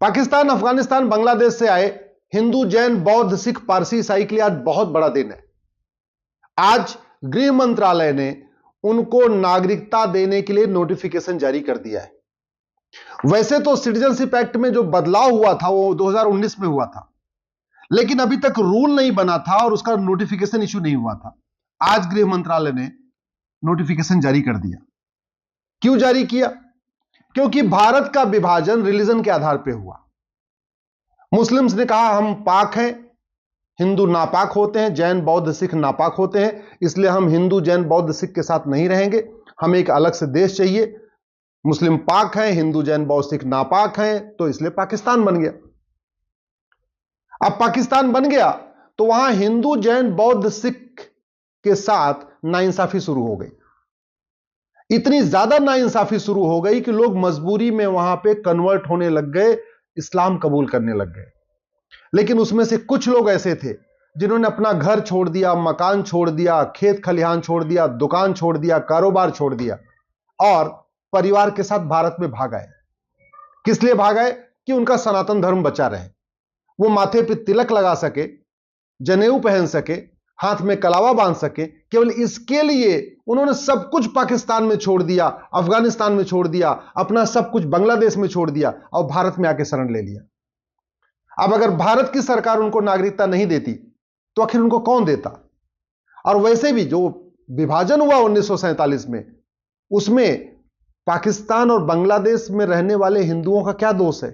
पाकिस्तान, अफगानिस्तान, बांग्लादेश से आए हिंदू, जैन, बौद्ध, सिख, पारसी, ईसाई के लिए आज बहुत बड़ा दिन है। आज गृह मंत्रालय ने उनको नागरिकता देने के लिए नोटिफिकेशन जारी कर दिया है। वैसे तो सिटीजनशिप एक्ट में जो बदलाव हुआ था वो 2019 में हुआ था, लेकिन अभी तक रूल नहीं बना था और उसका नोटिफिकेशन इशू नहीं हुआ था। आज गृह मंत्रालय ने नोटिफिकेशन जारी कर दिया। क्यों जारी किया? क्योंकि भारत का विभाजन रिलीजन के आधार पर हुआ। मुस्लिम्स ने कहा हम पाक हैं, हिंदू नापाक होते हैं, जैन, बौद्ध, सिख नापाक होते हैं, इसलिए हम हिंदू, जैन, बौद्ध, सिख के साथ नहीं रहेंगे, हमें एक अलग से देश चाहिए। मुस्लिम पाक हैं, हिंदू, जैन, बौद्ध, सिख नापाक हैं, तो इसलिए पाकिस्तान बन गया। अब पाकिस्तान बन गया तो वहां हिंदू, जैन, बौद्ध, सिख के साथ नाइंसाफी शुरू हो गई। इतनी ज्यादा नाइंसाफी शुरू हो गई कि लोग मजबूरी में वहां पे कन्वर्ट होने लग गए, इस्लाम कबूल करने लग गए। लेकिन उसमें से कुछ लोग ऐसे थे जिन्होंने अपना घर छोड़ दिया, मकान छोड़ दिया, खेत खलिहान छोड़ दिया, दुकान छोड़ दिया, कारोबार छोड़ दिया और परिवार के साथ भारत में भाग आए। किस लिए भाग आए? कि उनका सनातन धर्म बचा रहे, वो माथे पे तिलक लगा सके, जनेऊ पहन सके, हाथ में कलावा बांध सके। केवल इसके लिए उन्होंने सब कुछ पाकिस्तान में छोड़ दिया, अफगानिस्तान में छोड़ दिया, अपना सब कुछ बांग्लादेश में छोड़ दिया और भारत में आके शरण ले लिया। अब अगर भारत की सरकार उनको नागरिकता नहीं देती तो आखिर उनको कौन देता? और वैसे भी जो विभाजन हुआ 1947 में, उसमें पाकिस्तान और बांग्लादेश में रहने वाले हिंदुओं का क्या दोष है?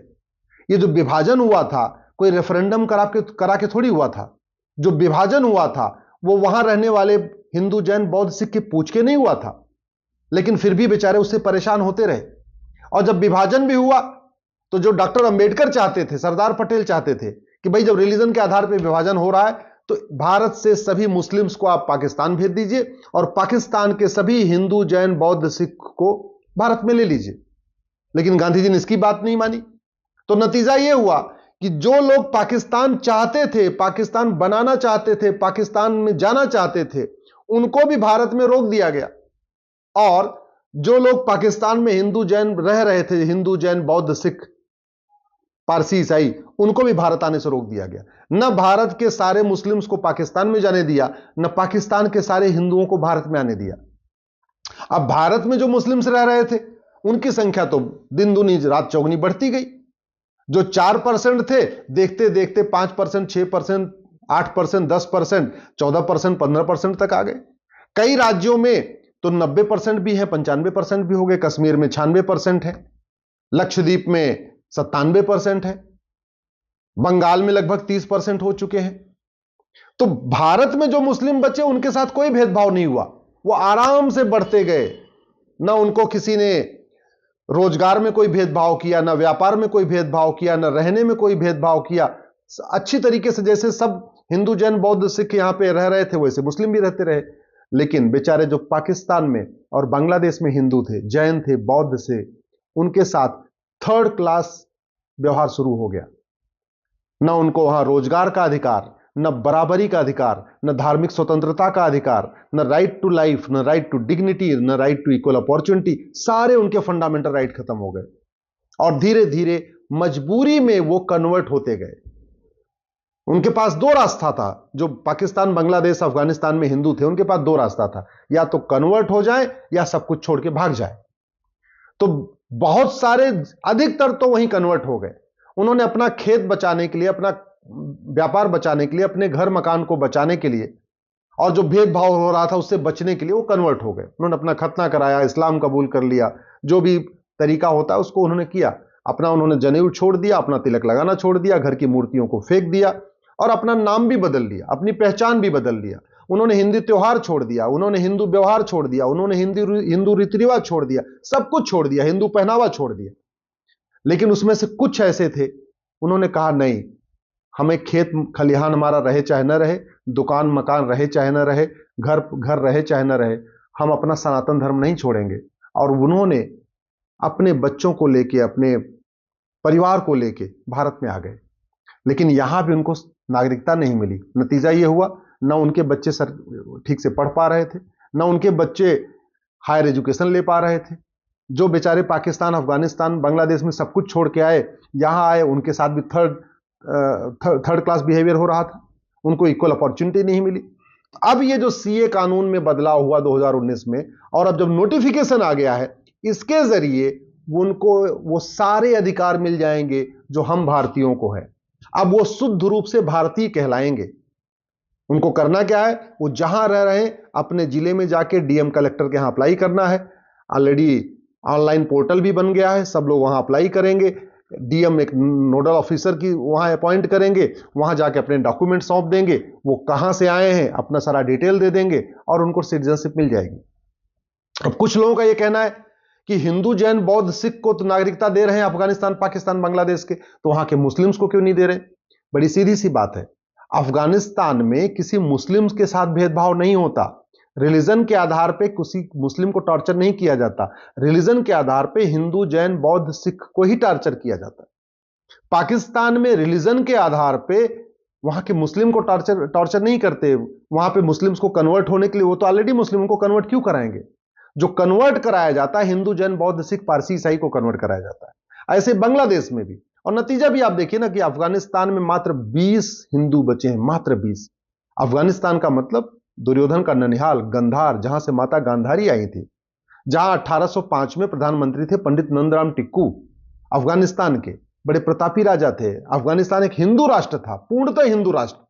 ये जो विभाजन हुआ था कोई रेफरेंडम करा के थोड़ी हुआ था। जो विभाजन हुआ था वो वहां रहने वाले हिंदू, जैन, बौद्ध, सिख के पूछ के नहीं हुआ था, लेकिन फिर भी बेचारे उससे परेशान होते रहे। और जब विभाजन भी हुआ तो जो डॉक्टर अंबेडकर चाहते थे, सरदार पटेल चाहते थे कि भाई जब रिलीजन के आधार पर विभाजन हो रहा है तो भारत से सभी मुस्लिम्स को आप पाकिस्तान भेज दीजिए और पाकिस्तान के सभी हिंदू, जैन, बौद्ध, सिख को भारत में ले लीजिए। लेकिन गांधी जी ने इसकी बात नहीं मानी। तो नतीजा यह हुआ कि जो लोग पाकिस्तान चाहते थे, पाकिस्तान बनाना चाहते थे, पाकिस्तान में जाना चाहते थे, उनको भी भारत में रोक दिया गया। और जो लोग पाकिस्तान में हिंदू, जैन रह रहे थे, हिंदू, जैन, बौद्ध, सिख, पारसी, ईसाई, उनको भी भारत आने से रोक दिया गया। न भारत के सारे मुस्लिम्स को पाकिस्तान में जाने दिया, न पाकिस्तान के सारे हिंदुओं को भारत में आने दिया। अब भारत में जो मुस्लिम्स रह रहे थे उनकी संख्या तो दिन दूनी रात चौगुनी बढ़ती गई। जो 4% थे, देखते देखते 5%, 6%, 8%, 10%, 14%, 15% तक आ गए। कई राज्यों में तो 90% भी है, 95% भी हो गए। कश्मीर में 96% है, लक्षद्वीप में 97% है, बंगाल में लगभग 30% हो चुके हैं। तो भारत में जो मुस्लिम बचे उनके साथ कोई भेदभाव नहीं हुआ, वो आराम से बढ़ते गए। ना उनको किसी ने रोजगार में कोई भेदभाव किया, ना व्यापार में कोई भेदभाव किया, ना रहने में कोई भेदभाव किया। अच्छी तरीके से जैसे सब हिंदू, जैन, बौद्ध, सिख यहां पे रह रहे थे वैसे मुस्लिम भी रहते रहे। लेकिन बेचारे जो पाकिस्तान में और बांग्लादेश में हिंदू थे, जैन थे, बौद्ध से, उनके साथ थर्ड क्लास व्यवहार शुरू हो गया। न उनको वहां रोजगार का अधिकार, न बराबरी का अधिकार, न धार्मिक स्वतंत्रता का अधिकार, न राइट टू लाइफ, न राइट टू डिग्निटी, न राइट टू इक्वल अपॉर्चुनिटी। सारे उनके फंडामेंटल राइट खत्म हो गए और धीरे धीरे मजबूरी में वो कन्वर्ट होते गए। उनके पास दो रास्ता था। जो पाकिस्तान, बांग्लादेश, अफगानिस्तान में हिंदू थे उनके पास दो रास्ता था, या तो कन्वर्ट हो जाए या सब कुछ छोड़ के भाग जाए। तो बहुत सारे, अधिकतर तो वहीं कन्वर्ट हो गए। उन्होंने अपना खेत बचाने के लिए, अपना व्यापार बचाने के लिए, अपने घर मकान को बचाने के लिए और जो भेदभाव हो रहा था उससे बचने के लिए वो कन्वर्ट हो गए। उन्होंने अपना खतना कराया, इस्लाम कबूल कर लिया, जो भी तरीका होता है उसको उन्होंने किया। अपना उन्होंने जनेऊ छोड़ दिया, अपना तिलक लगाना छोड़ दिया, घर की मूर्तियों को फेंक दिया और अपना नाम भी बदल लिया, अपनी पहचान भी बदल लिया। उन्होंने हिंदी त्योहार छोड़ दिया, उन्होंने हिंदू व्यवहार छोड़ दिया, उन्होंने हिंदू रीति रिवाज छोड़ दिया, सब कुछ छोड़ दिया, हिंदू पहनावा छोड़ दिया। लेकिन उसमें से कुछ ऐसे थे, उन्होंने कहा नहीं, हमें खेत खलिहान हमारा रहे चाहे न रहे, दुकान मकान रहे चाहे न रहे, घर रहे चाहे न रहे, हम अपना सनातन धर्म नहीं छोड़ेंगे। और उन्होंने अपने बच्चों को लेके, अपने परिवार को लेके भारत में आ गए। लेकिन यहां भी उनको नागरिकता नहीं मिली। नतीजा यह हुआ, ना उनके बच्चे ठीक से पढ़ पा रहे थे, ना उनके बच्चे हायर एजुकेशन ले पा रहे थे, जो बेचारे पाकिस्तान, अफगानिस्तान, बांग्लादेश में सब कुछ छोड़ के आए, यहां आए, उनके साथ भी थर्ड क्लास बिहेवियर हो रहा था, उनको इक्वल अपॉर्चुनिटी नहीं मिली। अब ये जो सीए कानून में बदलाव हुआ 2019 में, और अब जब नोटिफिकेशन आ गया है, इसके जरिए उनको वो सारे अधिकार मिल जाएंगे जो हम भारतीयों को है। अब वो शुद्ध रूप से भारतीय कहलाएंगे। उनको करना क्या है, वो जहां रह रहे हैं अपने जिले में जाके डीएम कलेक्टर के यहां अप्लाई करना है। ऑलरेडी ऑनलाइन पोर्टल भी बन गया है, सब लोग वहां अप्लाई करेंगे। डीएम एक नोडल ऑफिसर की वहां अपॉइंट करेंगे, वहां जाके अपने डॉक्यूमेंट सौंप देंगे, वो कहां से आए हैं अपना सारा डिटेल दे देंगे और उनको सिटीजनशिप मिल जाएगी। अब कुछ लोगों का यह कहना है कि हिंदू, जैन, बौद्ध, सिख को तो नागरिकता दे रहे हैं अफगानिस्तान, पाकिस्तान, बांग्लादेश के, तो वहां के मुस्लिम्स को क्यों नहीं दे रहे? बड़ी सीधी सी बात है, अफगानिस्तान में किसी मुस्लिम्स के साथ भेदभाव नहीं होता। रिलीजन के आधार पे किसी मुस्लिम को टॉर्चर नहीं किया जाता। रिलीजन के आधार पे हिंदू, जैन, बौद्ध, सिख को ही टॉर्चर किया जाता है। पाकिस्तान में रिलीजन के आधार पे वहां के मुस्लिम को टॉर्चर नहीं करते। वहां पे मुस्लिम्स को कन्वर्ट होने के लिए, वो तो ऑलरेडी मुस्लिम को कन्वर्ट क्यों कराएंगे? जो कन्वर्ट कराया जाता है हिंदू, जैन, बौद्ध, सिख, पारसी, ईसाई को कन्वर्ट कराया जाता है। ऐसे बांग्लादेश में भी, और नतीजा भी आप देखिए ना कि अफगानिस्तान में मात्र 20 हिंदू बचे हैं, मात्र 20। अफगानिस्तान का मतलब दुर्योधन का ननिहाल, गंधार, जहां से माता गांधारी आई थी, जहां 1805 में प्रधानमंत्री थे पंडित नंदराम टिक्कू, अफगानिस्तान के बड़े प्रतापी राजा थे। अफगानिस्तान एक हिंदू राष्ट्र था, पूर्णतः हिंदू राष्ट्र।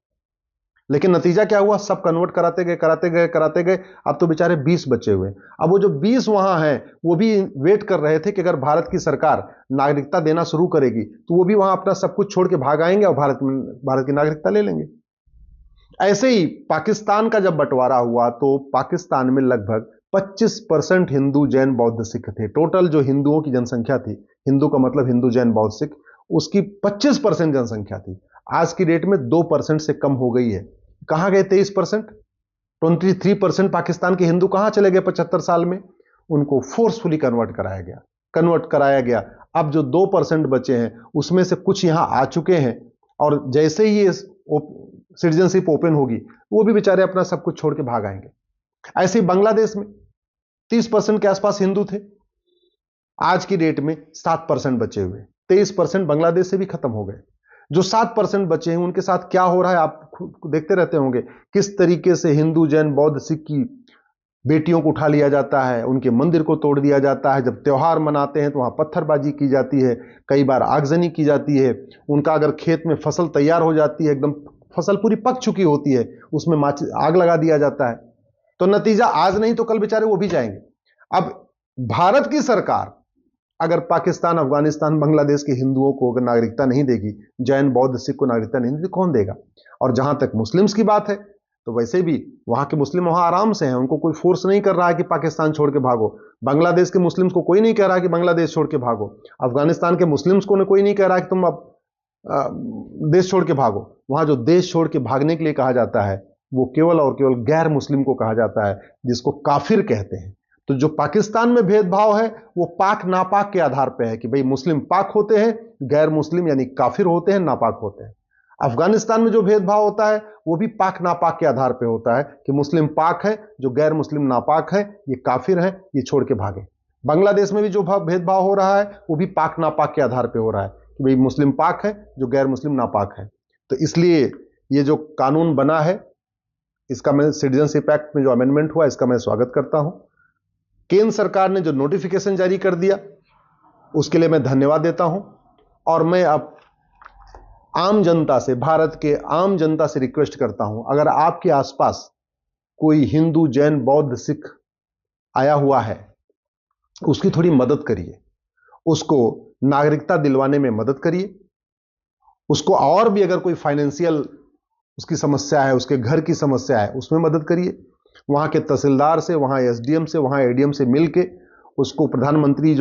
लेकिन नतीजा क्या हुआ, सब कन्वर्ट कराते गए कराते गए कराते गए, अब तो बेचारे 20 बचे हुए। अब वो जो 20 वहां हैं, वो भी वेट कर रहे थे कि अगर भारत की सरकार नागरिकता देना शुरू करेगी तो वो भी वहां अपना सब कुछ छोड़ के भाग आएंगे और भारत की नागरिकता ले लेंगे। ऐसे ही पाकिस्तान का जब बंटवारा हुआ तो पाकिस्तान में लगभग 25% हिंदू, जैन, बौद्ध, सिख थे। टोटल जो हिंदुओं की जनसंख्या थी, हिंदू का मतलब हिंदू, जैन, बौद्ध, सिख, उसकी 25% जनसंख्या थी। आज की डेट में 2% से कम हो गई है। कहां गए 23%? 23% पाकिस्तान के हिंदू कहां चले गए 75 साल में? उनको फोर्सफुली कन्वर्ट कराया गया। अब जो 2% बचे हैं उसमें से कुछ यहां आ चुके हैं, और जैसे ही सिटीजनशिप ओपन होगी वो भी बेचारे अपना सब कुछ छोड़ के भाग आएंगे। ऐसे ही बांग्लादेश में 30% के आसपास हिंदू थे, आज की डेट में 7% बचे हुए। 23% बांग्लादेश से भी खत्म हो गए। जो 7% बचे हैं उनके साथ क्या हो रहा है आप देखते रहते होंगे, किस तरीके से हिंदू, जैन, बौद्ध, सिख की बेटियों को उठा लिया जाता है, उनके मंदिर को तोड़ दिया जाता है। जब त्योहार मनाते हैं तो वहां पत्थरबाजी की जाती है, कई बार आगजनी की जाती है। उनका अगर खेत में फसल तैयार हो जाती है, एकदम फसल पूरी पक चुकी होती है, उसमें आग लगा दिया जाता है। तो नतीजा आज नहीं तो कल बेचारे वो भी जाएंगे। अब भारत की सरकार अगर पाकिस्तान, अफगानिस्तान, बांग्लादेश के हिंदुओं को अगर नागरिकता नहीं देगी, जैन, बौद्ध, सिख को नागरिकता नहीं देगी, कौन देगा? और जहां तक मुस्लिम्स की बात है तो वैसे भी वहां के मुस्लिम वहां आराम से हैं, उनको कोई फोर्स नहीं कर रहा है कि पाकिस्तान छोड़ के भागो। बांग्लादेश के मुस्लिम्स को कोई नहीं कह रहा कि बांग्लादेश छोड़ के भागो। अफगानिस्तान के मुस्लिम्स को कोई नहीं कह रहा कि तुम अब देश छोड़ के भागो। वहां जो देश छोड़ के भागने के लिए कहा जाता है वो केवल और केवल गैर मुस्लिम को कहा जाता है, जिसको काफिर कहते हैं। तो जो पाकिस्तान में भेदभाव है वो पाक नापाक के आधार पर है कि भाई मुस्लिम पाक होते हैं, गैर मुस्लिम यानी काफिर होते हैं, नापाक होते हैं। अफगानिस्तान में जो भेदभाव होता है वो भी पाक नापाक के आधार पर होता है कि मुस्लिम पाक है, जो गैर मुस्लिम नापाक है, ये काफिर है, ये छोड़ के भागे। बांग्लादेश में भी जो भेदभाव हो रहा है वो भी पाक नापाक के आधार पर हो रहा है कि भाई मुस्लिम पाक है, जो गैर मुस्लिम नापाक है। तो इसलिए ये जो कानून बना है, इसका मैं सिटीजनशिप एक्ट में जो अमेंडमेंट हुआ, इसका मैं स्वागत करता हूं। केंद्र सरकार ने जो नोटिफिकेशन जारी कर दिया उसके लिए मैं धन्यवाद देता हूं। और मैं अब आम जनता से, भारत के आम जनता से रिक्वेस्ट करता हूं, अगर आपके आसपास कोई हिंदू, जैन, बौद्ध, सिख आया हुआ है, उसकी थोड़ी मदद करिए, उसको नागरिकता दिलवाने में मदद करिए। उसको और भी अगर कोई फाइनेंशियल उसकी समस्या है, उसके घर की समस्या है, उसमें मदद करिए। वहां के तहसीलदार से, वहां एसडीएम से, वहां एडीएम से मिलके उसको प्रधानमंत्री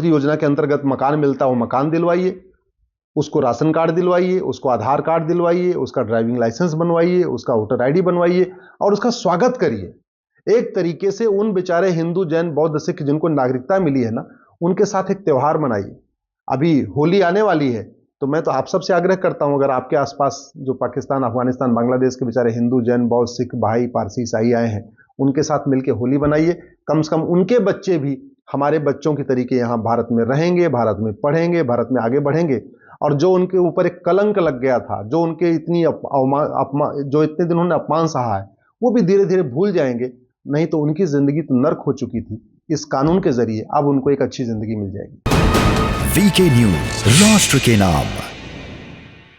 योजना के अंतर्गत मकान मिलता है वो मकान दिलवाइए, उसको राशन कार्ड दिलवाइए, उसको आधार कार्ड दिलवाइए, उसका ड्राइविंग लाइसेंस बनवाइए, उसका वोटर आईडी बनवाइए और उसका स्वागत करिए। एक तरीके से उन बेचारे हिंदू, जैन, बौद्ध, सिख जिनको नागरिकता मिली है ना, उनके साथ एक त्योहार मनाइए। अभी होली आने वाली है, तो मैं तो आप सबसे आग्रह करता हूं, अगर आपके आसपास जो पाकिस्तान, अफगानिस्तान, बांग्लादेश के बेचारे हिंदू, जैन, बौद्ध, सिख भाई, पारसी, ईसाई आए हैं, उनके साथ मिलकर होली बनाइए। कम से कम उनके बच्चे भी हमारे बच्चों की तरीके यहाँ भारत में रहेंगे, भारत में पढ़ेंगे, भारत में आगे बढ़ेंगे। और जो उनके ऊपर एक कलंक लग गया था, जो उनके जो इतने दिन उन्होंने अपमान सहा है, वो भी धीरे धीरे भूल जाएंगे। नहीं तो उनकी जिंदगी तो नर्क हो चुकी थी। इस कानून के जरिए अब उनको एक अच्छी जिंदगी मिल जाएगी। वीके न्यूज, राष्ट्र के नाम।